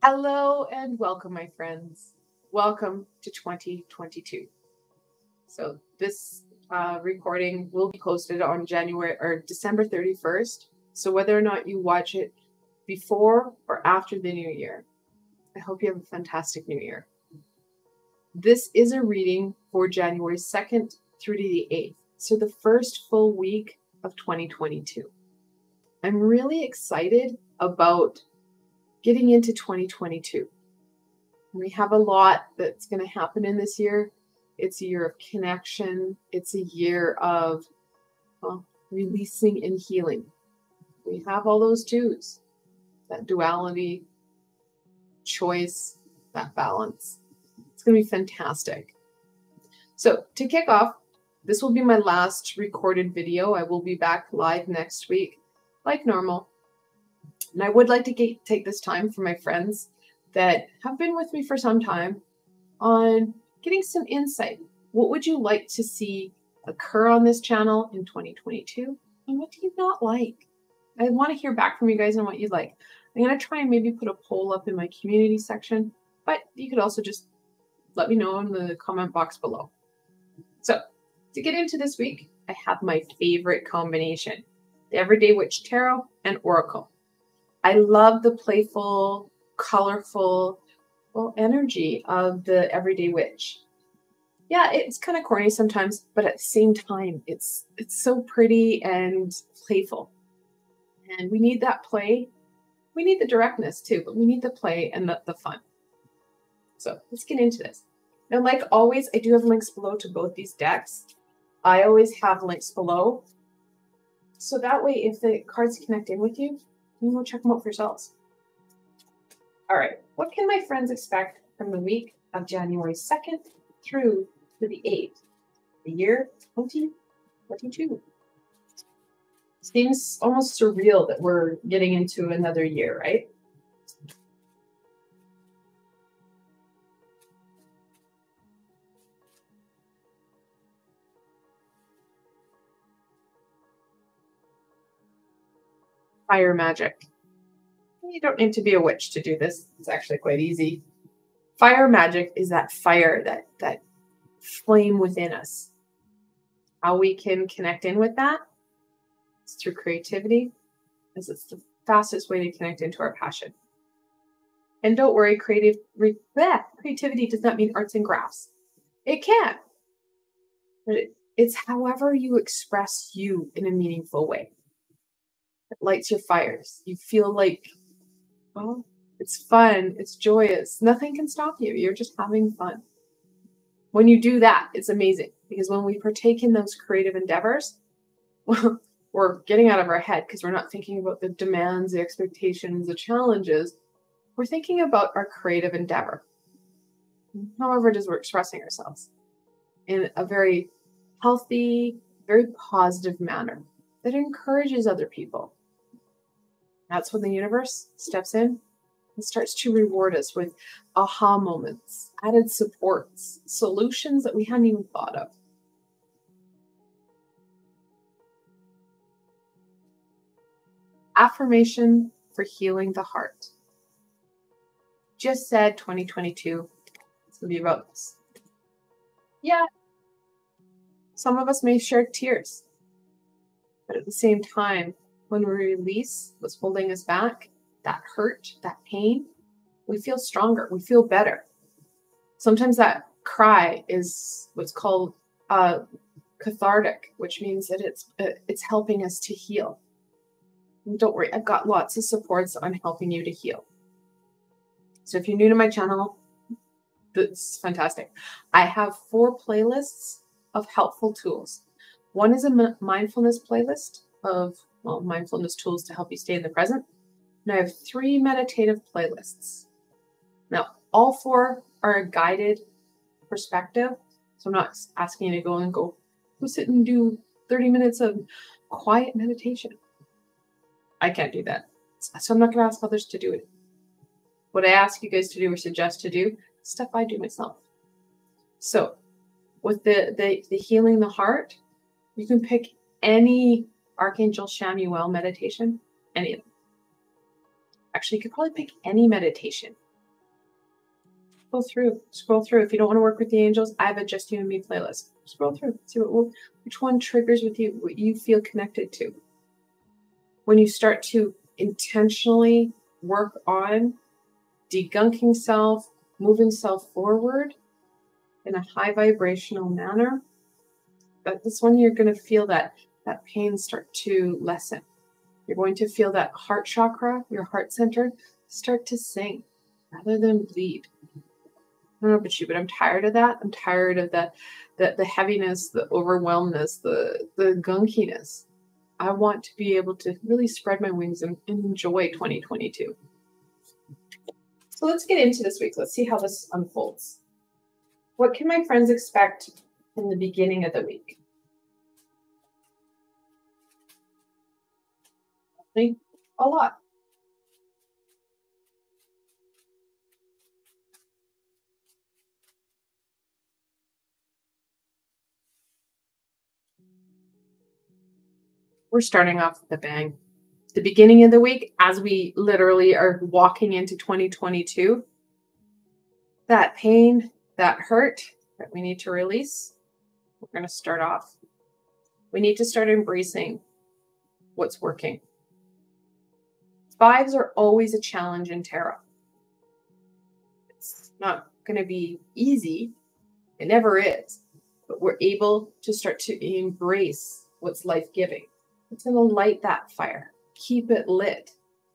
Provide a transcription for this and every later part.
Hello and welcome, my friends. Welcome to 2022. So this recording will be posted on December 31st. So whether or not you watch it before or after the new year, I hope you have a fantastic new year. This is a reading for January 2nd through to the 8th. So the first full week of 2022. I'm really excited about getting into 2022. We have a lot that's going to happen in this year. It's a year of connection. It's a year of releasing and healing. We have all those twos, that duality, choice, that balance. It's going to be fantastic. So to kick off, this will be my last recorded video. I will be back live next week, like normal. And I would like to take this time for my friends that have been with me for some time on getting some insight. What would you like to see occur on this channel in 2022? And what do you not like? I want to hear back from you guys on what you'd like. I'm going to try and maybe put a poll up in my community section, but you could also just let me know in the comment box below. So to get into this week, I have my favorite combination, the Everyday Witch Tarot and Oracle. I love the playful, colorful, energy of the Everyday Witch. Yeah, it's kind of corny sometimes, but at the same time, it's so pretty and playful. And we need that play. We need the directness too, but we need the play and the fun. So let's get into this. Now, like always, I do have links below to both these decks. I always have links below. So that way, if the cards connect in with you, you can go check them out for yourselves. All right, what can my friends expect from the week of January 2nd through to the 8th, the year 2022? Seems almost surreal that we're getting into another year, right? Fire magic. You don't need to be a witch to do this. It's actually quite easy. Fire magic is that fire, that flame within us. How we can connect in with that is through creativity, as it's the fastest way to connect into our passion. And don't worry, creativity does not mean arts and crafts. It can, but it's however you express you in a meaningful way. It lights your fires. You feel like, well, it's fun, it's joyous. Nothing can stop you. You're just having fun. When you do that, it's amazing, because when we partake in those creative endeavors, well, we're getting out of our head because we're not thinking about the demands, the expectations, the challenges. We're thinking about our creative endeavor. However it is we're expressing ourselves in a very healthy, very positive manner that encourages other people. That's when the universe steps in and starts to reward us with aha moments, added supports, solutions that we hadn't even thought of. Affirmation for healing the heart. Just said 2022. It's going to be about this. Yeah, some of us may shed tears, but at the same time, when we release what's holding us back, that hurt, that pain, we feel stronger, we feel better. Sometimes that cry is what's called cathartic, which means that it's helping us to heal. And don't worry, I've got lots of supports on helping you to heal. So if you're new to my channel, that's fantastic. I have 4 playlists of helpful tools. One is a mindfulness playlist of mindfulness tools to help you stay in the present. And I have 3 meditative playlists. Now, all 4 are a guided perspective. So I'm not asking you to go sit and do 30 minutes of quiet meditation. I can't do that. So I'm not going to ask others to do it. What I ask you guys to do or suggest to do, stuff I do myself. So with the healing the heart, you can pick any Archangel Chamuel meditation, any of them. Actually, you could probably pick any meditation Scroll through. If you don't want to work with the angels, I have a Just You and Me playlist. Scroll through. See which one triggers with you, what you feel connected to. When you start to intentionally work on degunking self, moving self forward in a high vibrational manner, that's when you're going to feel that pain start to lessen. You're going to feel that heart chakra, your heart center, start to sing rather than bleed. I don't know about you, but I'm tired of that. I'm tired of the heaviness, the overwhelmness, the gunkiness. I want to be able to really spread my wings and enjoy 2022. So let's get into this week. Let's see how this unfolds. What can my friends expect in the beginning of the week? A lot. We're starting off with a bang. The beginning of the week, as we literally are walking into 2022, that pain, that hurt that we need to release, we're going to start off. We need to start embracing what's working. Fives are always a challenge in tarot. It's not going to be easy. It never is. But we're able to start to embrace what's life-giving. It's going to light that fire. Keep it lit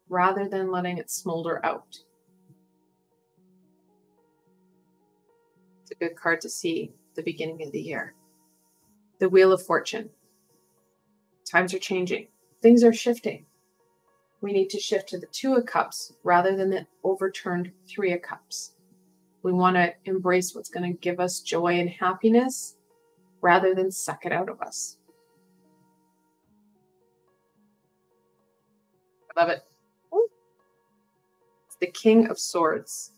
rather than letting it smolder out. It's a good card to see at the beginning of the year. The Wheel of Fortune. Times are changing. Things are shifting. We need to shift to the Two of Cups rather than the overturned Three of Cups. We want to embrace what's going to give us joy and happiness rather than suck it out of us. I love it. It's the King of Swords,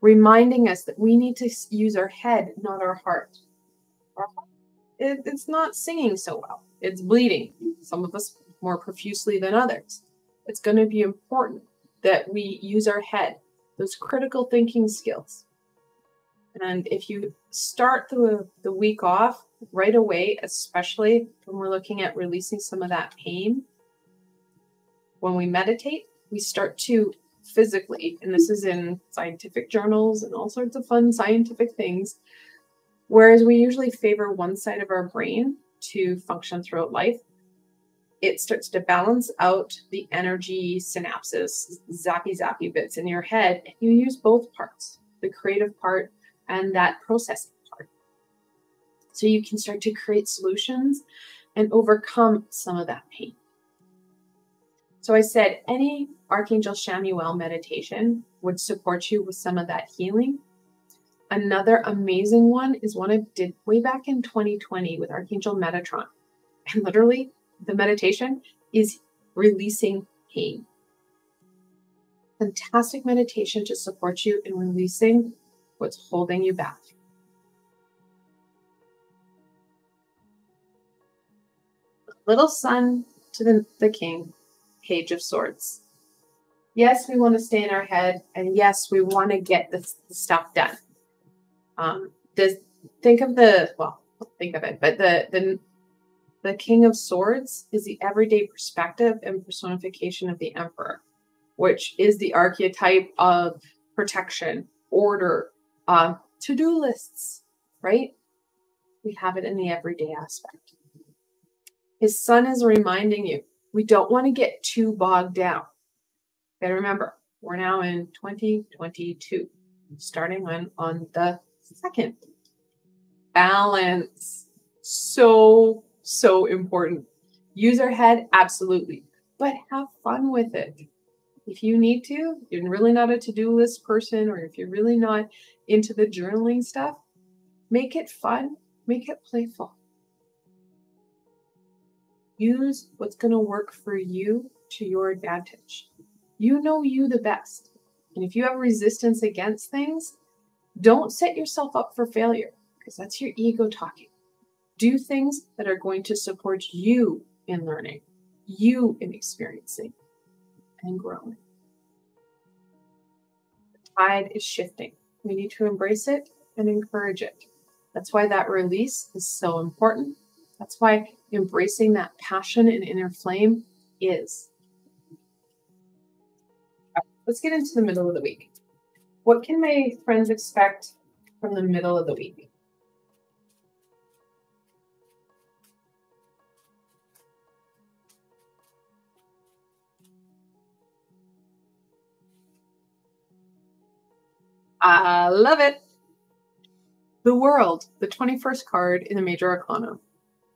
reminding us that we need to use our head, not our heart. Our heart, it's not singing so well. It's bleeding. Some of us more profusely than others. It's going to be important that we use our head, those critical thinking skills. And if you start the week off right away, especially when we're looking at releasing some of that pain, when we meditate, we start to physically, and this is in scientific journals and all sorts of fun scientific things, whereas we usually favor one side of our brain to function throughout life, it starts to balance out the energy synapses, zappy bits in your head. And you use both parts, the creative part and that processing part. So you can start to create solutions and overcome some of that pain. So I said any Archangel Chamuel meditation would support you with some of that healing. Another amazing one is one I did way back in 2020 with Archangel Metatron. And literally, the meditation is releasing pain. Fantastic meditation to support you in releasing what's holding you back. Little son to the king, Page of Swords. Yes, we want to stay in our head, and yes, we want to get the stuff done. Think of it, but the King of Swords is the everyday perspective and personification of the Emperor, which is the archetype of protection, order, to-do lists, right? We have it in the everyday aspect. His son is reminding you, we don't want to get too bogged down. Okay, remember, we're now in 2022, starting on the 2nd. Balance. So important. Use our head, absolutely, but have fun with it. If you need to, you're really not a to-do list person, or if you're really not into the journaling stuff, make it fun, make it playful. Use what's going to work for you to your advantage. You know you the best. And if you have resistance against things, don't set yourself up for failure, because that's your ego talking. Do things that are going to support you in learning, you in experiencing and growing. The tide is shifting. We need to embrace it and encourage it. That's why that release is so important. That's why embracing that passion and inner flame is. Let's get into the middle of the week. What can my friends expect from the middle of the week? I love it. The World, the 21st card in the Major Arcana.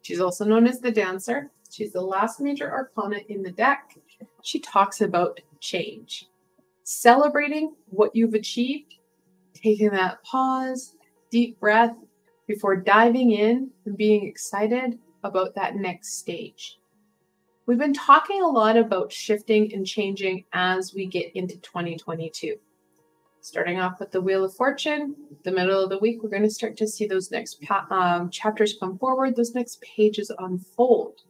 She's also known as the Dancer. She's the last Major Arcana in the deck. She talks about change. Celebrating what you've achieved, taking that pause, deep breath before diving in and being excited about that next stage. We've been talking a lot about shifting and changing as we get into 2022. Starting off with the Wheel of Fortune, the middle of the week, we're going to start to see those next chapters come forward, those next pages unfold.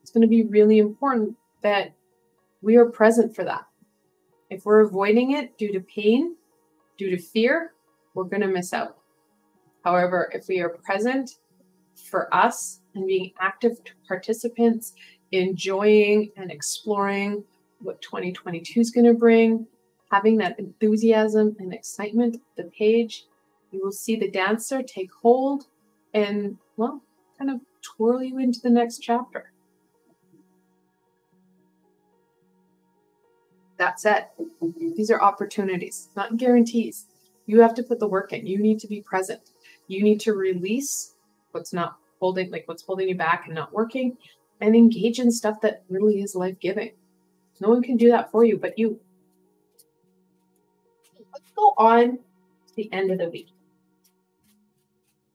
It's going to be really important that we are present for that. If we're avoiding it due to pain, due to fear, we're going to miss out. However, if we are present for us and being active participants, enjoying and exploring what 2022 is going to bring, having that enthusiasm and excitement, the page, you will see the Dancer take hold and, well, kind of twirl you into the next chapter. That said, these are opportunities, not guarantees. You have to put the work in. You need to be present. You need to release what's holding you back and not working, and engage in stuff that really is life-giving. No one can do that for you but you. Let's go on to the end of the week.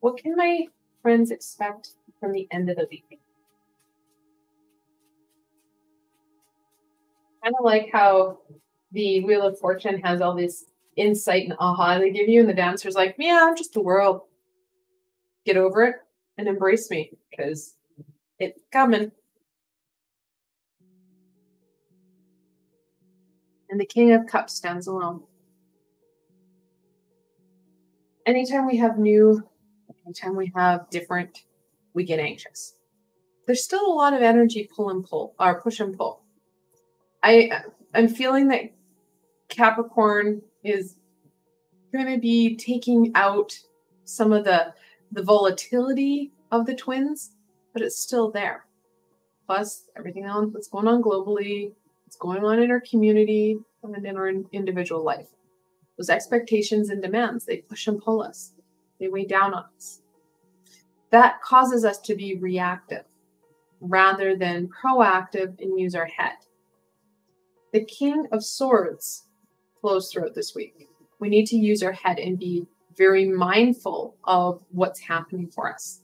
What can my friends expect from the end of the week? Kind of like how the Wheel of Fortune has all this insight and aha they give you, and the Dancer's like, yeah, I'm just the world. Get over it and embrace me, because it's coming. And the King of Cups stands alone. Anytime we have new, anytime we have different, we get anxious. There's still a lot of energy push and pull. I'm feeling that Capricorn is going to be taking out some of the volatility of the twins, but it's still there. Plus everything else that's going on globally, what's going on in our community and in our individual life. Those expectations and demands, they push and pull us. They weigh down on us. That causes us to be reactive rather than proactive and use our head. The King of Swords flows throughout this week. We need to use our head and be very mindful of what's happening for us.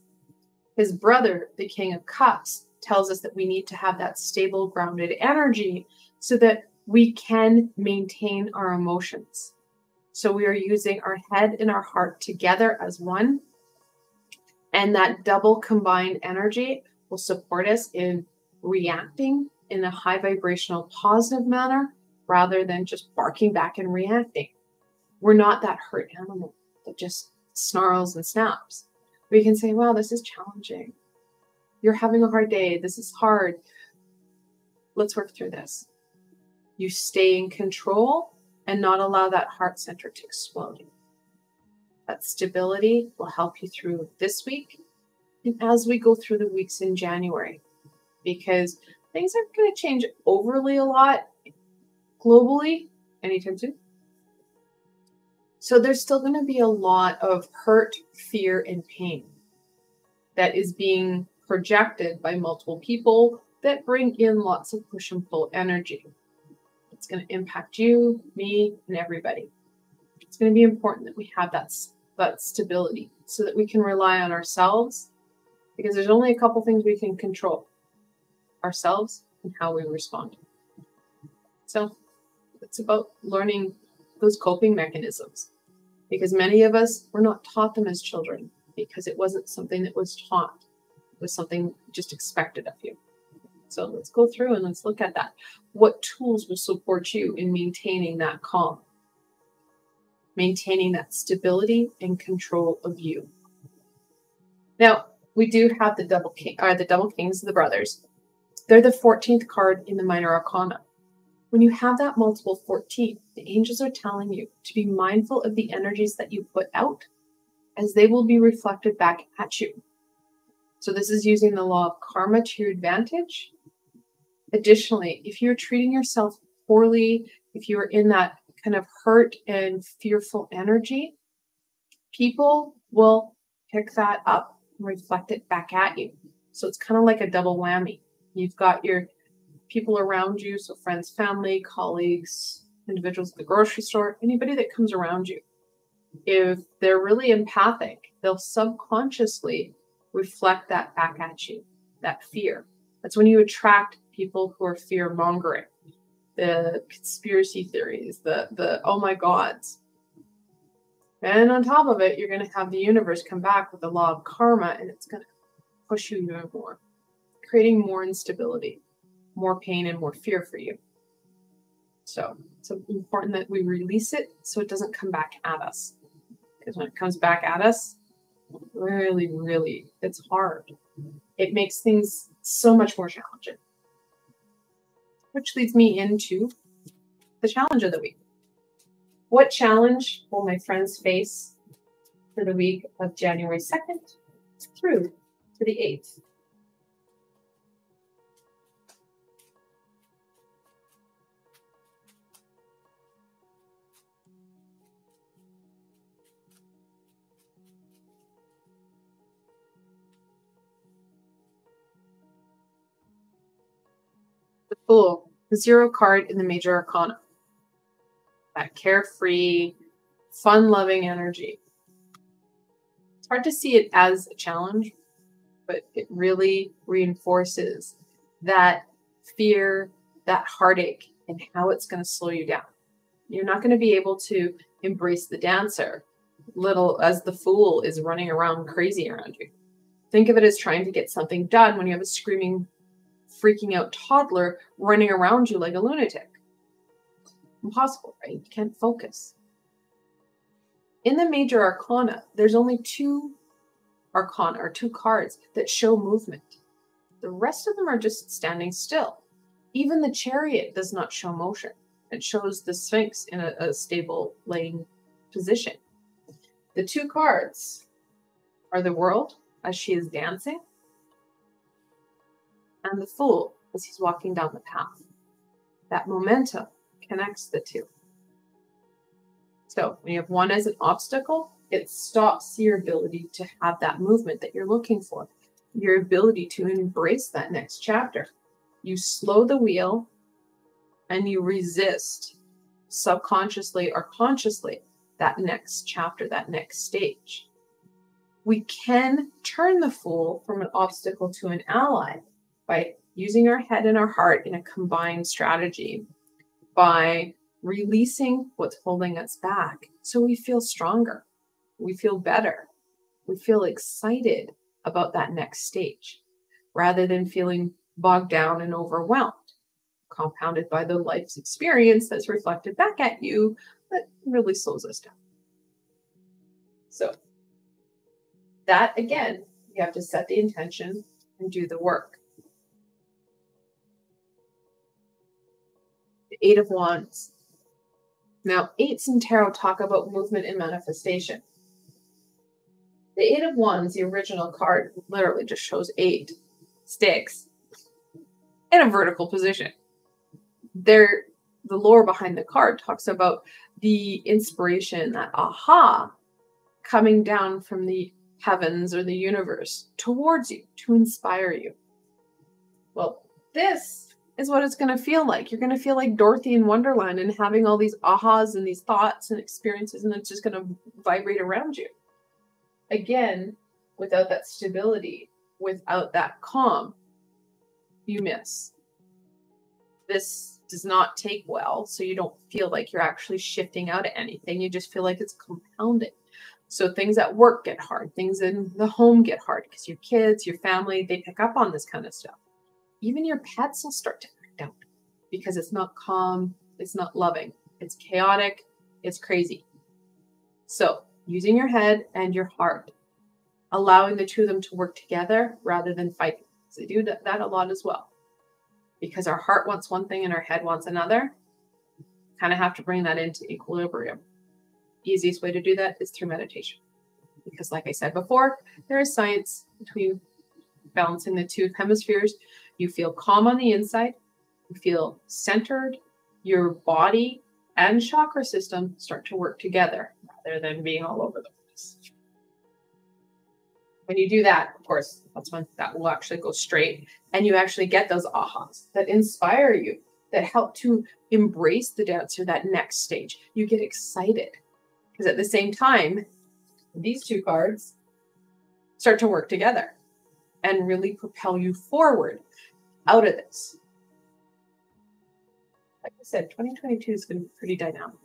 His brother, the King of Cups, tells us that we need to have that stable, grounded energy so that we can maintain our emotions. So we are using our head and our heart together as one. And that double combined energy will support us in reacting in a high vibrational positive manner rather than just barking back and reacting. We're not that hurt animal that just snarls and snaps. We can say, wow, this is challenging. You're having a hard day. This is hard. Let's work through this. You stay in control and not allow that heart center to explode. That stability will help you through this week and as we go through the weeks in January, because things aren't going to change overly a lot globally anytime soon. So there's still going to be a lot of hurt, fear, and pain that is being projected by multiple people that bring in lots of push and pull energy. It's going to impact you, me, and everybody. It's going to be important that we have that stability so that we can rely on ourselves, because there's only a couple things we can control: ourselves and how we respond. So it's about learning those coping mechanisms, because many of us were not taught them as children because it wasn't something that was taught. It was something just expected of you. So let's go through and let's look at that. What tools will support you in maintaining that calm? maintaining that stability and control of you. Now, we do have the double kings, the brothers. They're the 14th card in the minor arcana. When you have that multiple 14, the angels are telling you to be mindful of the energies that you put out, as they will be reflected back at you. So this is using the law of karma to your advantage. Additionally, if you're treating yourself poorly, if you're in that kind of hurt and fearful energy, people will pick that up and reflect it back at you. So it's kind of like a double whammy. You've got your people around you, so friends, family, colleagues, individuals at the grocery store, anybody that comes around you. If they're really empathic, they'll subconsciously reflect that back at you, that fear. That's when you attract people who are fear-mongering, the conspiracy theories, the oh my gods. And on top of it, you're going to have the universe come back with the law of karma, and it's going to push you even more, creating more instability, more pain, and more fear for you. So it's important that we release it so it doesn't come back at us. Because when it comes back at us, really, really, it's hard. It makes things so much more challenging. Which leads me into the challenge of the week. What challenge will my friends face for the week of January 2nd through to the 8th? The Fool, the 0 card in the major arcana. That carefree, fun-loving energy. It's hard to see it as a challenge, but it really reinforces that fear, that heartache, and how it's going to slow you down. You're not going to be able to embrace the dancer, little as the fool is running around crazy around you. Think of it as trying to get something done when you have a screaming, freaking out toddler running around you like a lunatic. Impossible, right? You can't focus. In the major arcana, there's only 2 arcana, or 2 cards that show movement. The rest of them are just standing still. Even the Chariot does not show motion. It shows the Sphinx in a stable laying position. The 2 cards are the World as she is dancing, and the Fool as he's walking down the path. That momentum connects the 2. So when you have one as an obstacle, it stops your ability to have that movement that you're looking for, your ability to embrace that next chapter. You slow the wheel and you resist subconsciously or consciously that next chapter, that next stage. We can turn the Fool from an obstacle to an ally by using our head and our heart in a combined strategy, by releasing what's holding us back so we feel stronger, we feel better, we feel excited about that next stage, rather than feeling bogged down and overwhelmed, compounded by the life's experience that's reflected back at you that really slows us down. So that, again, you have to set the intention and do the work. The 8 of Wands. Now, 8s in tarot talk about movement and manifestation. The 8 of Wands, the original card, literally just shows 8 sticks in a vertical position. The lore behind the card talks about the inspiration, that aha, coming down from the heavens or the universe towards you to inspire you. Well, this is what it's going to feel like. You're going to feel like Dorothy in Wonderland and having all these ahas and these thoughts and experiences, and it's just going to vibrate around you. Again, without that stability, without that calm, you miss. This does not take well, so you don't feel like you're actually shifting out of anything. You just feel like it's compounding. So things at work get hard. Things in the home get hard because your kids, your family, they pick up on this kind of stuff. Even your pets will start to act out because it's not calm, it's not loving, it's chaotic, it's crazy. So using your head and your heart, allowing the two of them to work together rather than fighting. So they do that a lot as well. Because our heart wants one thing and our head wants another, kind of have to bring that into equilibrium. Easiest way to do that is through meditation. Because like I said before, there is science between balancing the two hemispheres. You feel calm on the inside, you feel centered, your body and chakra system start to work together rather than being all over the place. When you do that, of course, that's when that will actually go straight and you actually get those ahas that inspire you, that help to embrace the dancer, that next stage. You get excited because at the same time, these two cards start to work together and really propel you forward out of this. Like I said, 2022 is going to be pretty dynamic.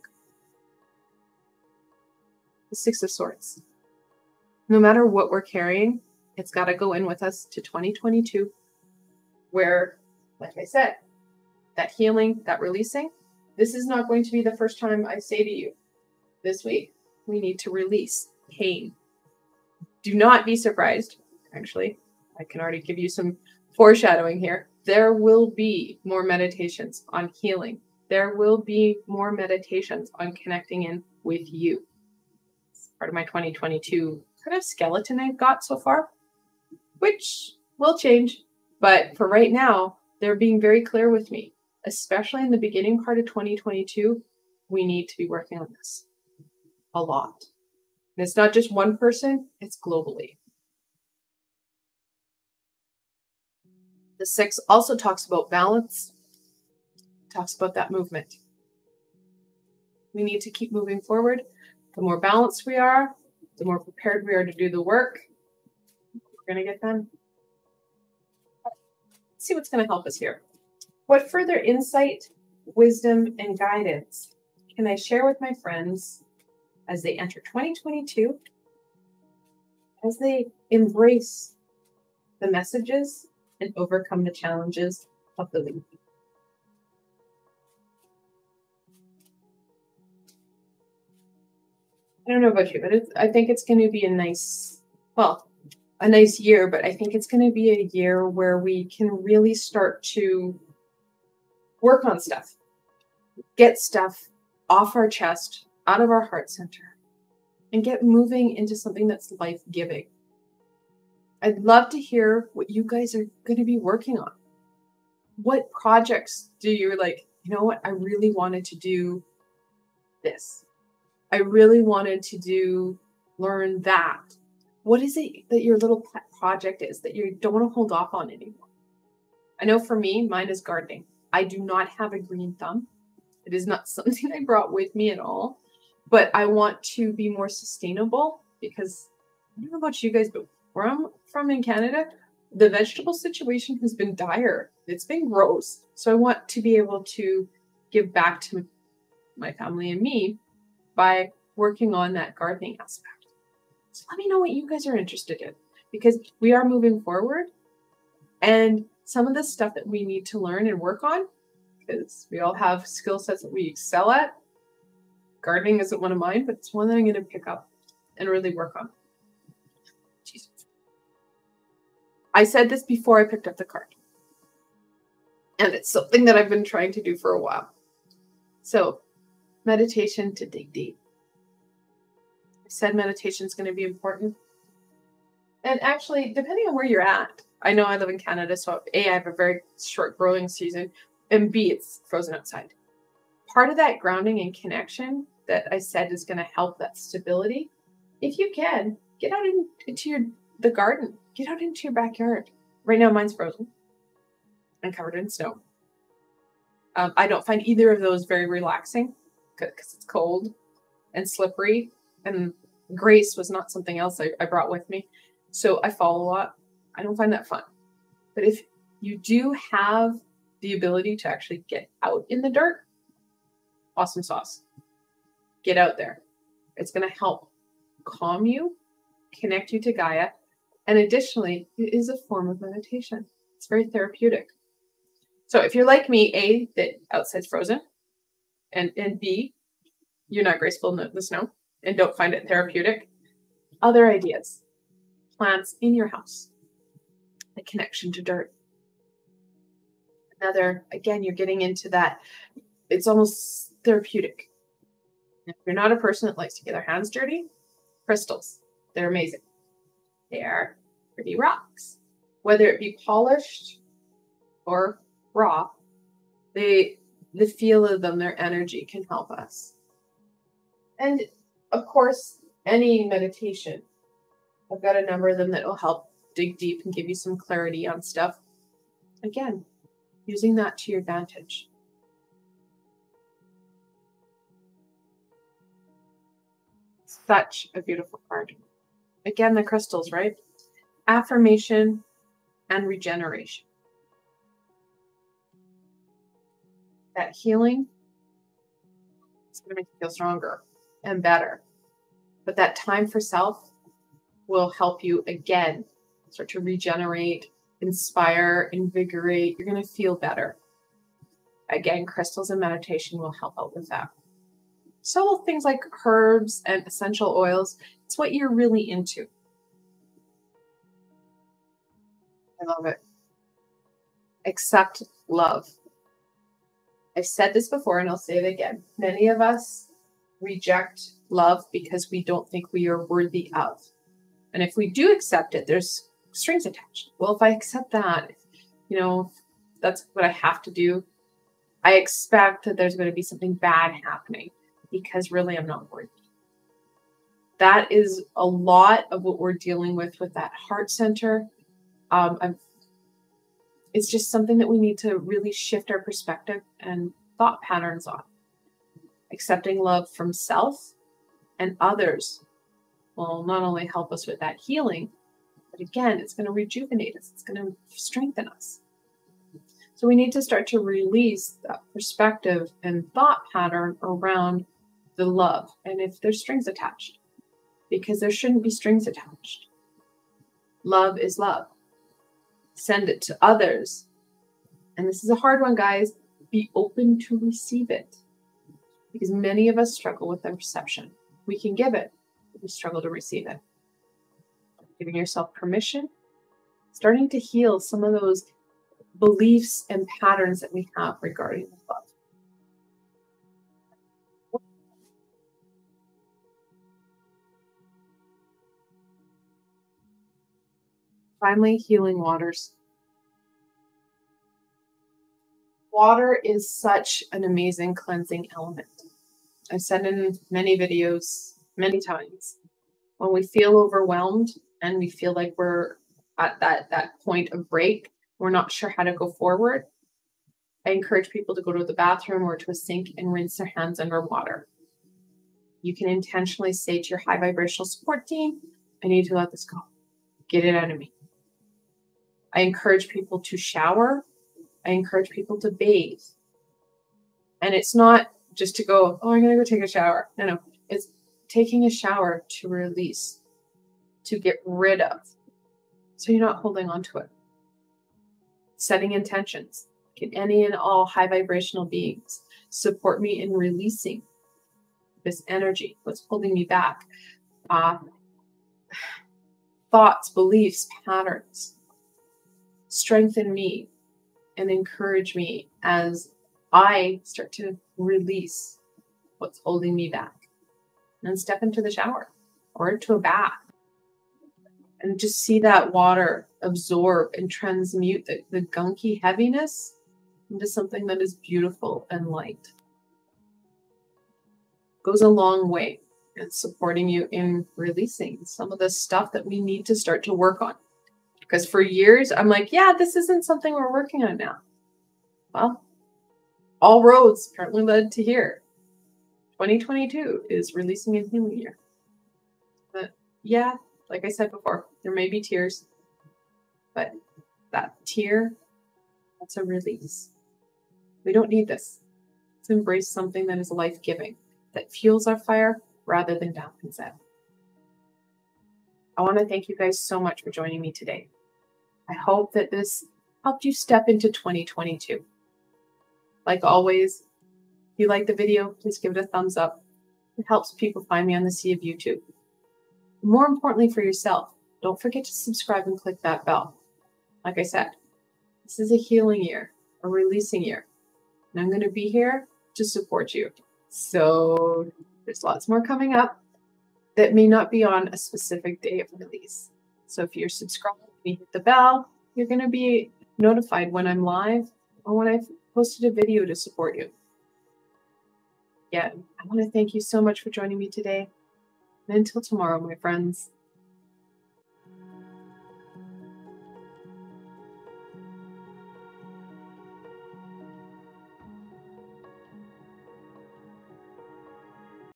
The Six of Swords. No matter what we're carrying, it's got to go in with us to 2022, where, like I said, that healing, that releasing, this is not going to be the first time I say to you, this week, we need to release pain. Do not be surprised. Actually, I can already give you some foreshadowing here. There will be more meditations on healing. There will be more meditations on connecting in with you. It's part of my 2022 kind of skeleton I've got so far, which will change. But for right now, they're being very clear with me, especially in the beginning part of 2022, we need to be working on this a lot. And it's not just one person, it's globally. The Six also talks about balance, talks about that movement. We need to keep moving forward. The more balanced we are, the more prepared we are to do the work, we're going to get done. Let's see what's going to help us here. What further insight, wisdom, and guidance can I share with my friends as they enter 2022, as they embrace the messages and overcome the challenges of the week? I don't know about you, but I think it's going to be a nice year, but I think it's going to be a year where we can really start to work on stuff, get stuff off our chest, out of our heart center, and get moving into something that's life-giving. I'd love to hear what you guys are going to be working on. What projects do you like, you know what, I really wanted to do this. I really wanted to learn that. What is it that your little pet project is that you don't want to hold off on anymore? I know for me, mine is gardening. I do not have a green thumb. It is not something I brought with me at all, but I want to be more sustainable because I don't know about you guys, but where I'm from in Canada, the vegetable situation has been dire. It's been gross. So I want to be able to give back to my family and me by working on that gardening aspect. So let me know what you guys are interested in, because we are moving forward and some of the stuff that we need to learn and work on, because we all have skill sets that we excel at. Gardening isn't one of mine, but it's one that I'm going to pick up and really work on. Jesus. I said this before I picked up the card, and it's something that I've been trying to do for a while. So, meditation to dig deep. I said meditation is going to be important. And actually, depending on where you're at, I know I live in Canada, so A, I have a very short growing season, and B, it's frozen outside. Part of that grounding and connection that I said is going to help that stability, if you can, get out into the garden. Get out into your backyard. Right now, mine's frozen and covered in snow. I don't find either of those very relaxing because it's cold and slippery, and grace was not something else I brought with me. So I fall a lot. I don't find that fun. But if you do have the ability to actually get out in the dirt, awesome sauce. Get out there. It's going to help calm you, connect you to Gaia, and additionally, it is a form of meditation. It's very therapeutic. So if you're like me, A, that outside's frozen, and B, you're not graceful in the snow, and don't find it therapeutic, other ideas. Plants in your house. The connection to dirt. Another, again, you're getting into that. It's almost therapeutic. If you're not a person that likes to get their hands dirty, crystals. They're amazing. They are pretty rocks. Whether it be polished or raw, the feel of them, their energy can help us. And of course, any meditation. I've got a number of them that will help dig deep and give you some clarity on stuff. Again, using that to your advantage. Such a beautiful card. Again, the crystals, right? Affirmation and regeneration. That healing, it's going to make you feel stronger and better. But that time for self will help you again start to regenerate, inspire, invigorate. You're going to feel better. Again, crystals and meditation will help out with that. So things like herbs and essential oils, it's what you're really into. I love it. Accept love. I've said this before and I'll say it again. Many of us reject love because we don't think we are worthy of. And if we do accept it, there's strings attached. Well, if I accept that, you know, that's what I have to do. I expect that there's going to be something bad happening because really I'm not worthy. That is a lot of what we're dealing with that heart center. It's just something that we need to really shift our perspective and thought patterns on. Accepting love from self and others will not only help us with that healing, but again, it's going to rejuvenate us. It's going to strengthen us. So we need to start to release that perspective and thought pattern around the love. And if there's strings attached, because there shouldn't be strings attached. Love is love. Send it to others. And this is a hard one, guys. Be open to receive it. Because many of us struggle with the reception. We can give it, but we struggle to receive it. Giving yourself permission, starting to heal some of those beliefs and patterns that we have regarding love. Finally, healing waters. Water is such an amazing cleansing element. I've said in many videos, many times, when we feel overwhelmed and we feel like we're at that point of break, we're not sure how to go forward, I encourage people to go to the bathroom or to a sink and rinse their hands under water. You can intentionally say to your high vibrational support team, I need to let this go. Get it out of me. I encourage people to shower. I encourage people to bathe. And it's not just to go, oh, I'm going to go take a shower. No. It's taking a shower to release, to get rid of. So you're not holding on to it. Setting intentions. Can any and all high vibrational beings support me in releasing this energy? What's holding me back? Thoughts, beliefs, patterns. Strengthen me and encourage me as I start to release what's holding me back. And step into the shower or into a bath. And just see that water absorb and transmute the gunky heaviness into something that is beautiful and light. Goes a long way in supporting you in releasing some of the stuff that we need to start to work on. Because for years, I'm like, yeah, this isn't something we're working on now. Well, all roads apparently led to here. 2022 is releasing and healing year. But yeah, like I said before, there may be tears, but that tear, that's a release. We don't need this. Let's embrace something that is life-giving, that fuels our fire rather than dampens it. I want to thank you guys so much for joining me today. I hope that this helped you step into 2022. Like always, if you like the video, please give it a thumbs up. It helps people find me on the sea of YouTube. More importantly for yourself, don't forget to subscribe and click that bell. Like I said, this is a healing year, a releasing year, and I'm going to be here to support you. So there's lots more coming up that may not be on a specific day of release. So if you're subscribed and you hit the bell, you're going to be notified when I'm live or when I've posted a video to support you. Yeah, I want to thank you so much for joining me today. And until tomorrow, my friends.